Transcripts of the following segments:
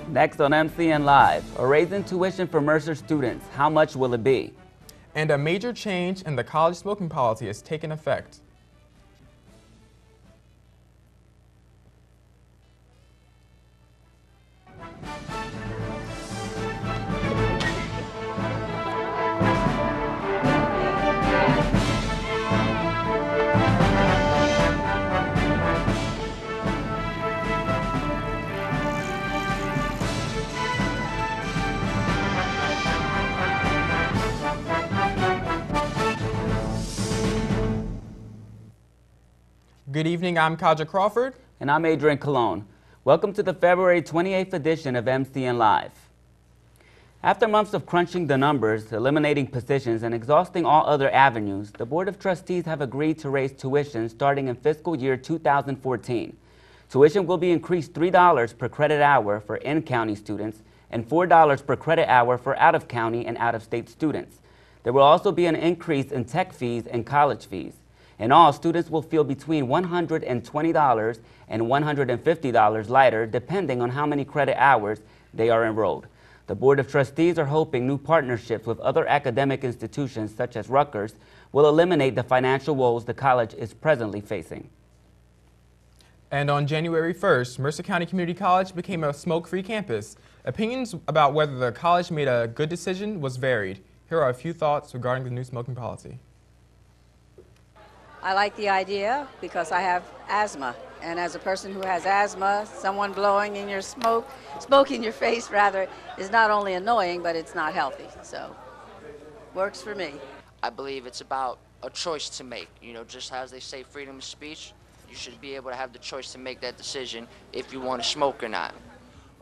Next on MCN Live, a raise in tuition for Mercer students. How much will it be? And a major change in the college smoking policy has taken effect. Good evening, I'm Kaja Crawford. And I'm Adrian Colon. Welcome to the February 28th edition of MCN Live. After months of crunching the numbers, eliminating positions, and exhausting all other avenues, the Board of Trustees have agreed to raise tuition starting in fiscal year 2014. Tuition will be increased $3 per credit hour for in-county students and $4 per credit hour for out-of-county and out-of-state students. There will also be an increase in tech fees and college fees. In all, students will feel between $120 and $150 lighter, depending on how many credit hours they are enrolled. The Board of Trustees are hoping new partnerships with other academic institutions, such as Rutgers, will eliminate the financial woes the college is presently facing. And on January 1st, Mercer County Community College became a smoke-free campus. Opinions about whether the college made a good decision was varied. Here are a few thoughts regarding the new smoking policy. I like the idea because I have asthma, and as a person who has asthma, someone blowing in your smoke in your face rather, is not only annoying, but it's not healthy. So, works for me. I believe it's about a choice to make. You know, just as they say freedom of speech, you should be able to have the choice to make that decision if you want to smoke or not.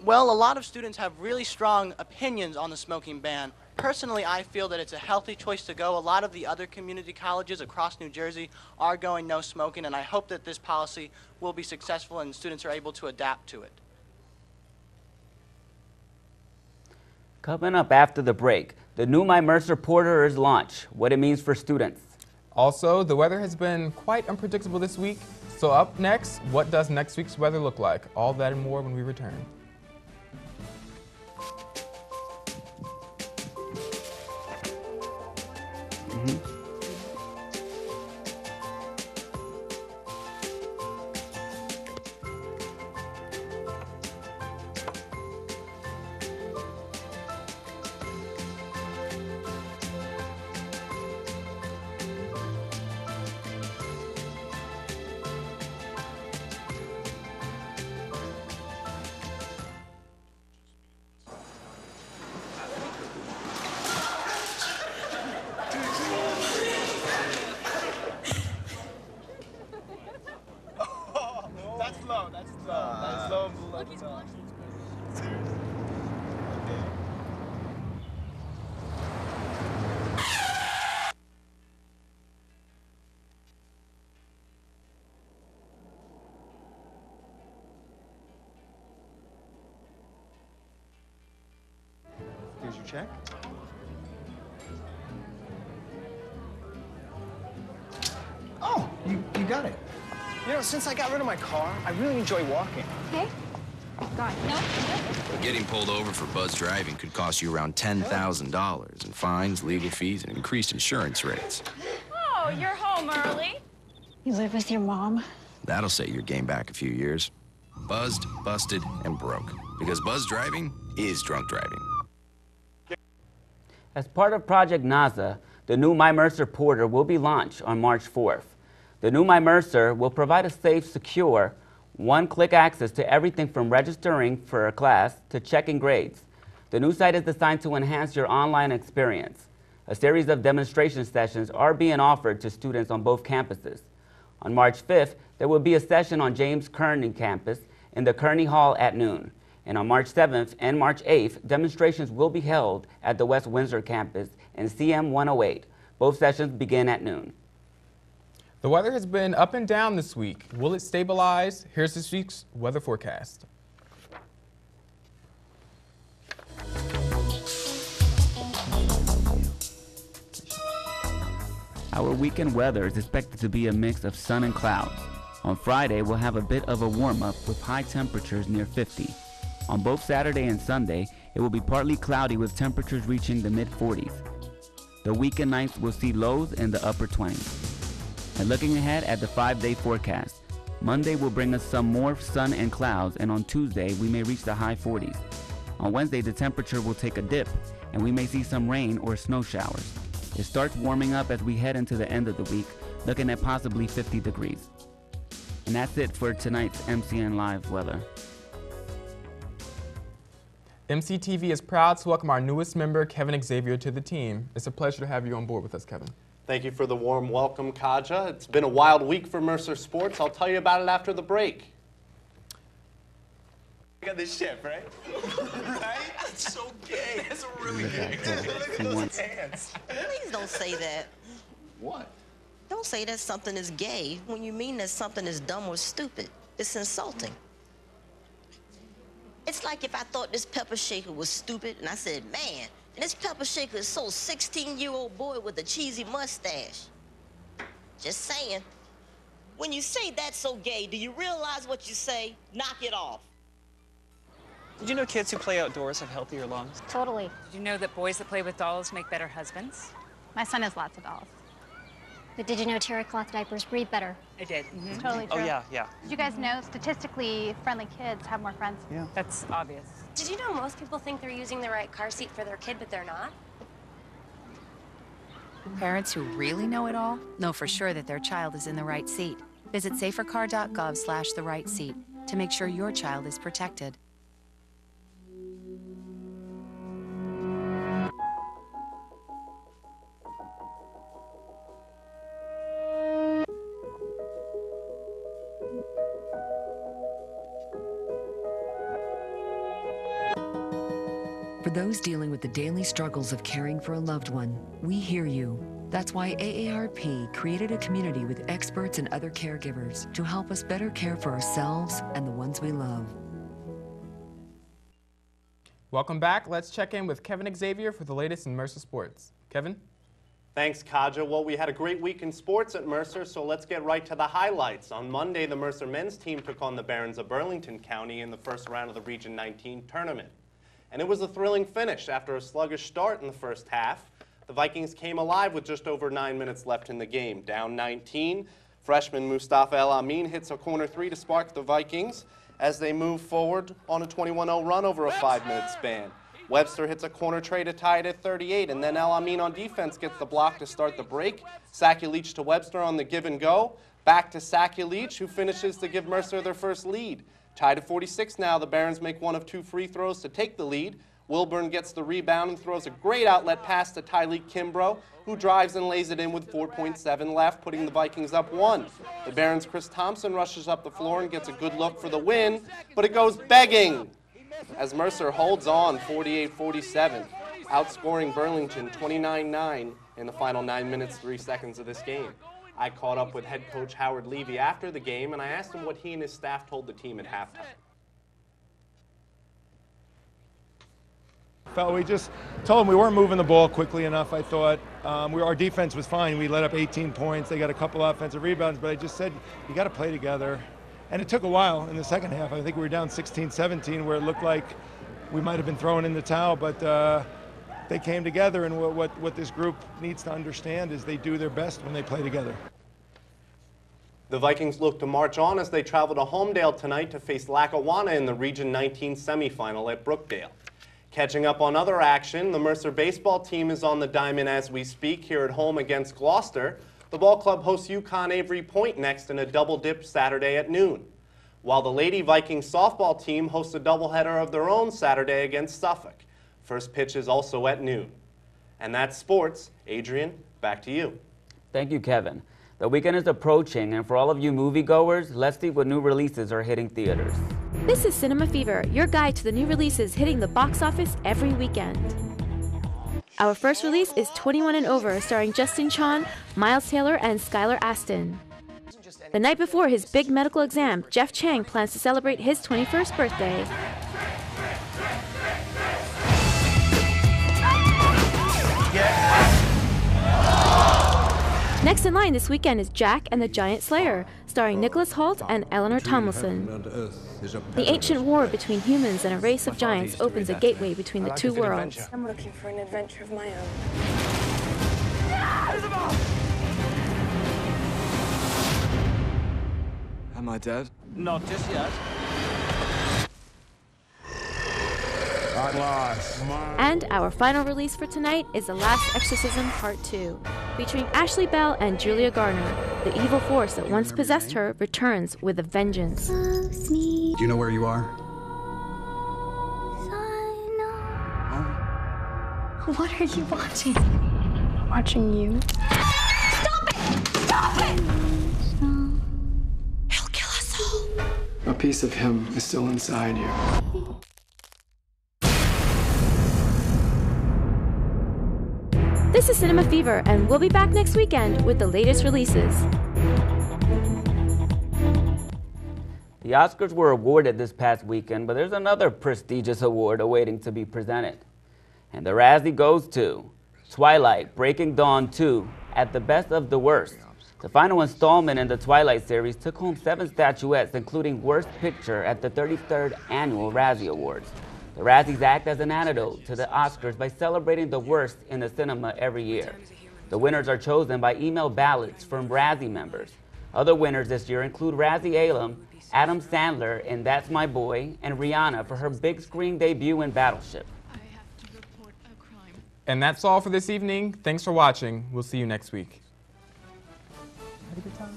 Well, a lot of students have really strong opinions on the smoking ban. Personally, I feel that it's a healthy choice to go. A lot of the other community colleges across New Jersey are going no smoking, and I hope that this policy will be successful and students are able to adapt to it. Coming up after the break, the new My Mercer Porter is launched, what it means for students. Also, the weather has been quite unpredictable this week. So up next, what does next week's weather look like? All that and more when we return. That's low and below the top. Here's your check. Oh, you got it. You know, since I got rid of my car, I really enjoy walking. Okay. God, no. Getting pulled over for buzz driving could cost you around $10,000 in fines, legal fees, and increased insurance rates. Oh, you're home early. You live with your mom? That'll set your game back a few years. Buzzed, busted, and broke. Because buzz driving is drunk driving. As part of Project NASA, the new My Mercer Porter will be launched on March 4th. The new My Mercer will provide a safe, secure, one-click access to everything from registering for a class to checking grades. The new site is designed to enhance your online experience. A series of demonstration sessions are being offered to students on both campuses. On March 5th, there will be a session on James Kearney campus in the Kearney Hall at noon. And on March 7th and March 8th, demonstrations will be held at the West Windsor campus in CM 108. Both sessions begin at noon. The weather has been up and down this week. Will it stabilize? Here's this week's weather forecast. Our weekend weather is expected to be a mix of sun and clouds. On Friday, we'll have a bit of a warm-up with high temperatures near 50. On both Saturday and Sunday, it will be partly cloudy with temperatures reaching the mid-40s. The weekend nights will see lows in the upper 20s. And looking ahead at the 5-day forecast, Monday will bring us some more sun and clouds, and on Tuesday we may reach the high 40s. On Wednesday, the temperature will take a dip, and we may see some rain or snow showers. It starts warming up as we head into the end of the week, looking at possibly 50 degrees. And that's it for tonight's MCN Live weather. MCTV is proud to welcome our newest member, Kevin Xavier, to the team. It's a pleasure to have you on board with us, Kevin. Thank you for the warm welcome, Kaja. It's been a wild week for Mercer sports. I'll tell you about it after the break. I got this chip, right? Right? That's so gay. That's really gay. Please don't say that. What? Don't say that something is gay when you mean that something is dumb or stupid. It's insulting. It's like if I thought this pepper shaker was stupid and I said, man, this pepper shaker is so 16-year-old boy with a cheesy mustache. Just saying. When you say that's so gay, do you realize what you say? Knock it off. Did you know kids who play outdoors have healthier lungs? Totally. Did you know that boys that play with dolls make better husbands? My son has lots of dolls. But did you know terry cloth diapers breathe better? I did. It's totally true. Oh, yeah. Did you guys know statistically friendly kids have more friends? Yeah. That's obvious. Did you know most people think they're using the right car seat for their kid, but they're not? Parents who really know it all know for sure that their child is in the right seat. Visit safercar.gov/the-right-seat to make sure your child is protected. For those dealing with the daily struggles of caring for a loved one, we hear you. That's why AARP created a community with experts and other caregivers to help us better care for ourselves and the ones we love. Welcome back. Let's check in with Kevin Xavier for the latest in Mercer sports. Kevin? Thanks, Kaja. Well, we had a great week in sports at Mercer, so let's get right to the highlights. On Monday, the Mercer men's team took on the Barons of Burlington County in the first round of the Region 19 tournament. And it was a thrilling finish. After a sluggish start in the first half, the Vikings came alive with just over 9 minutes left in the game. Down 19, freshman Mustafa El Amin hits a corner three to spark the Vikings as they move forward on a 21-0 run over a 5-minute span. Webster hits a corner tray to tie it at 38, and then El Amin on defense gets the block to start the break. Sakulich to Webster on the give and go. Back to Sakulich, who finishes to give Mercer their first lead. Tied at 46 now, the Barons make one of two free throws to take the lead. Wilburn gets the rebound and throws a great outlet pass to Tyleek Kimbrough, who drives and lays it in with 4.7 left, putting the Vikings up 1. The Barons' Chris Thompson rushes up the floor and gets a good look for the win, but it goes begging as Mercer holds on 48-47, outscoring Burlington 29-9 in the final 9 minutes, 3 seconds of this game. I caught up with head coach Howard Levy after the game, and I asked him what he and his staff told the team at halftime. We just told them we weren't moving the ball quickly enough, I thought. Our defense was fine. We let up 18 points. They got a couple offensive rebounds, but I just said, you got to play together. And it took a while in the second half. I think we were down 16-17, where it looked like we might have been throwing in the towel, but they came together, and what this group needs to understand is they do their best when they play together. The Vikings look to march on as they travel to Homedale tonight to face Lackawanna in the Region 19 semifinal at Brookdale. Catching up on other action, the Mercer baseball team is on the diamond as we speak here at home against Gloucester. The ball club hosts UConn Avery Point next in a double dip Saturday at noon, while the Lady Vikings softball team hosts a doubleheader of their own Saturday against Suffolk. First pitch is also at noon. And that's sports. Adrian, back to you. Thank you, Kevin. The weekend is approaching, and for all of you moviegoers, let's see what new releases are hitting theaters. This is Cinema Fever, your guide to the new releases hitting the box office every weekend. Our first release is 21 and Over, starring Justin Chon, Miles Taylor, and Skylar Astin. The night before his big medical exam, Jeff Chang plans to celebrate his 21st birthday. Next in line this weekend is Jack and the Giant Slayer, starring Nicholas Hoult and Eleanor Tomlinson. The ancient war between humans and a race of giants opens a gateway between the two worlds. I'm looking for an adventure of my own. Am I dead? Not just yet. I'm lost. And our final release for tonight is The Last Exorcism Part 2, featuring Ashley Bell and Julia Garner. The evil force that once possessed her returns with a vengeance. Do you know where you are? What are you watching? I'm watching you. Stop it! Stop it! He'll kill us all. A piece of him is still inside you. This is Cinema Fever, and we'll be back next weekend with the latest releases. The Oscars were awarded this past weekend, but there's another prestigious award awaiting to be presented. And the Razzie goes to Twilight Breaking Dawn 2 at the Best of the Worst. The final installment in the Twilight series took home 7 statuettes, including Worst Picture at the 33rd Annual Razzie Awards. The Razzies act as an antidote to the Oscars by celebrating the worst in the cinema every year. The winners are chosen by email ballots from Razzie members. Other winners this year include Razzie Alum, Adam Sandler in That's My Boy, and Rihanna for her big screen debut in Battleship. And that's all for this evening. Thanks for watching. We'll see you next week. Have a good time.